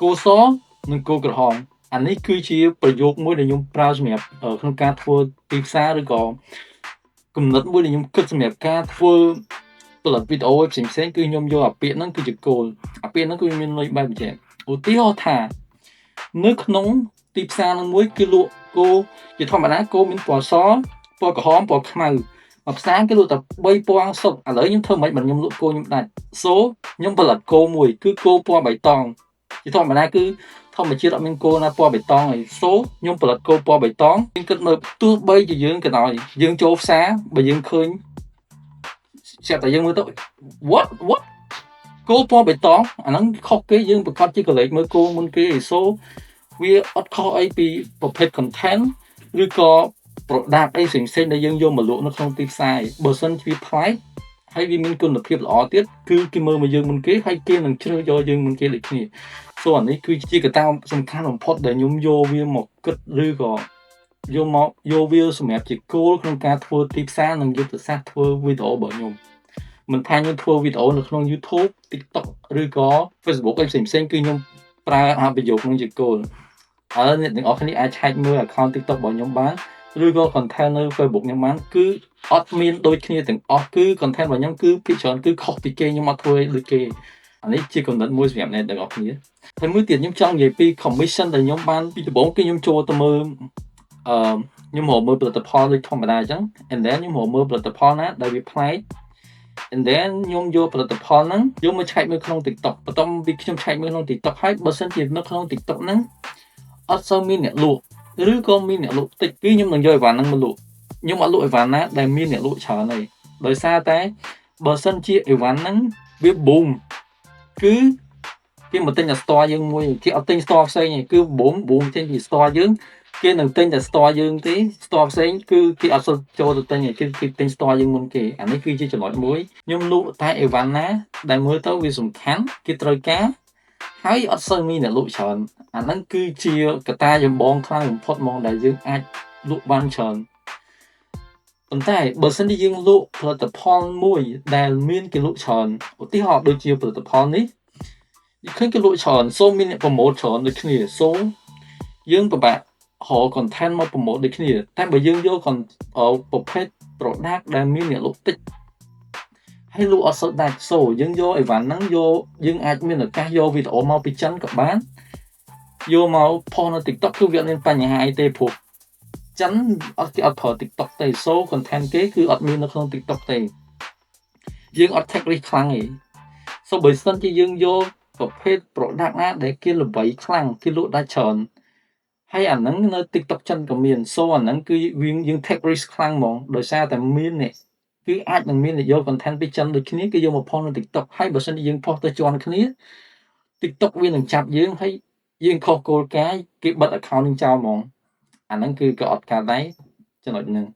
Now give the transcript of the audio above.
គោសនិងគោក្រហមអានេះគឺជាប្រយោគមួយដែលខ្ញុំប្រើសម្រាប់ក្នុងការធ្វើទីផ្សារឬក៏គំនិតមួយដែលខ្ញុំគិតសម្រាប់ការធ្វើផលិតវីដេអូផ្សេងៗគឺខ្ញុំយកអាពាក្យហ្នឹងគឺជាគោលអាពាក្យហ្នឹងគឺមានន័យបែបយ៉ាងឧទាហរណ៍ថានៅក្នុងទីផ្សារនឹងមួយគឺលក់គោជាធម្មតាគោមានពណ៌សពណ៌ក្រហមពណ៌ខ្មៅមួយផ្សារគេលក់តែ3ពណ៌សុទ្ធឥឡូវខ្ញុំធ្វើមិនបើខ្ញុំលក់គោខ្ញុំដាច់ខ្ញុំផលិតគោមួយគឺគោពណ៌បៃតងជាធម្មតាគឺធម្មជាតិអត់មានគោណាពណ៌បៃតងហើយខ្ញុំផលិតគោពណ៌បៃតងខ្ញុំគិតមើលទោះបីជាយើងក៏ដោយយើងចូលផ្សារបើយើងឃើញស្រាប់តែយើងមើលទៅ what គោពណ៌បៃតងអាហ្នឹងខុសគេយើងប្រកាសជាកលេចមើលគោមុនគេវាអត់ខុសអីពីប្រភេទ content ឬក៏ product អីផ្សេងៗដែលយើងយកមកលក់នៅក្នុងទីផ្សារបើសិនជាប្លែកហើយវាមានគុណភាពល្អទៀតគឺគេមើលមកយើងមុនគេហើយគេនឹងជ្រើសយកយើងមុនគេដូចគ្នាអានេះគឺជាកត្តាសំខាន់បំផុតដែលខ្ញុំយកវាមកគិតឬក៏យកវាសម្រាប់ជាគោលក្នុងការធ្វើទីផ្សារនិងយុទ្ធសាស្ត្រធ្វើវីដេអូរបស់ខ្ញុំមិនថាខ្ញុំធ្វើវីដេអូនៅក្នុង YouTube TikTok ឬក៏ Facebook អីផ្សេងៗគឺខ្ញុំប្រើប្រយោគនឹងជាគោលហើយអ្នកទាំងអស់គ្នាអាចឆែកមើល account TikTok របស់ខ្ញុំបានឬក៏ content នៅ Facebook ខ្ញុំបានគឺអត់មានដូចគ្នាទាំងអស់គឺ content របស់ខ្ញុំគឺភាគច្រើនគឺខុសពីគេខ្ញុំអត់ធ្វើដូចគេអានេះជាកំណត់មួយសម្រាប់អ្នកទាំងអស់គ្នាហើយមួយទៀតខ្ញុំចង់និយាយពី commission ដែលខ្ញុំបានពីដំបូងគឺខ្ញុំចូលទៅមើលខ្ញុំរកមើលផលិតផលដូចធម្មតាអញ្ចឹង and then ខ្ញុំរកមើលផលិតផលណាដែលវាប្លែក and then ខ្ញុំយកផលិតផលហ្នឹងយកមកឆែកមើលក្នុង TikTok បន្ទាប់ពីខ្ញុំឆែកមើលក្នុង TikTok ហើយបើសិនជានៅក្នុង TikTok ហ្នឹងអត់សូវមានអ្នកលក់ឬក៏មានអ្នកលក់តិចគឺខ្ញុំនឹងយកអីវ៉ាន់ហ្នឹងមកលក់ខ្ញុំអត់លក់អីវ៉ាន់ណាដែលមានអ្នកលក់ច្រើនទេដោយសារតែបើសិនជាអីវ៉ាន់ហ្នឹងវា boom គឺគេមកទិញតែ store យើងមួយគេអត់ទិញ store ផ្សេងទេគឺ boom ចេញពី store យើងគេនឹងទិញតែ store យើងទេ store ផ្សេងគឺគេអត់សូវចូលទៅទិញទេគេទិញ store យើងមុនគេអានេះគឺជាចំណុចមួយខ្ញុំលក់តែអីវ៉ាន់ណាដែលមើលទៅវាសំខាន់គេត្រូវការហើយអត់សូវមានអ្នកលក់ច្រើនអាហ្នឹងគឺជាកត្តាចម្បងខ្លាំងបំផុតហ្មងដែលយើងអាចលក់បានច្រើនប៉ុន្តែបើសិនជាយើងលក់ផលិតផលមួយដែលមានគេលក់ច្រើនឧទាហរណ៍ដូចជាផលិតផលនេះឃើញគេលក់ច្រើនមានអ្នកប្រម៉ូទច្រើនដូចគ្នាយើងពិបាករក content មកប្រម៉ូទដូចគ្នាតែបើយើងយកប្រភេទ product ដែលមានអ្នកលក់តិចហើយលក់អត់សូវដាច់យើងយកអីវ៉ាន់ហ្នឹងយើងអាចមានឱកាសយកវីដេអូមកពីចិនក៏បានយកមកផុសនៅ TikTok គឺវាអត់មានបញ្ហាអីទេព្រោះចិនគេអត់ប្រើ TikTok ទេcontent គេគឺអត់មាននៅក្នុង TikTok ទេយើងអត់ take risk ខ្លាំងទេបើសិនជាយើងយកប្រភេទ product ណាដែលគេល្បីខ្លាំងគេលក់ដាច់ច្រើនហើយអាហ្នឹងនៅ TikTok ចិនក៏មានអាហ្នឹងគឺយើង take risk ខ្លាំងហ្មងដោយសារតែមានអ្នកគឺអាចនឹងមានយក content ពីចិនដូចគ្នាគេយកមកផុសនៅ TikTok ហើយបើសិនជាយើងផុសទៅជាន់គ្នា TikTok វានឹងចាប់យើងហើយយើងខុសគោលការណ៍គេបិទ account នឹងចោលហ្មងអាហ្នឹងគឺក៏អត់កើតដែរចំណុចហ្នឹង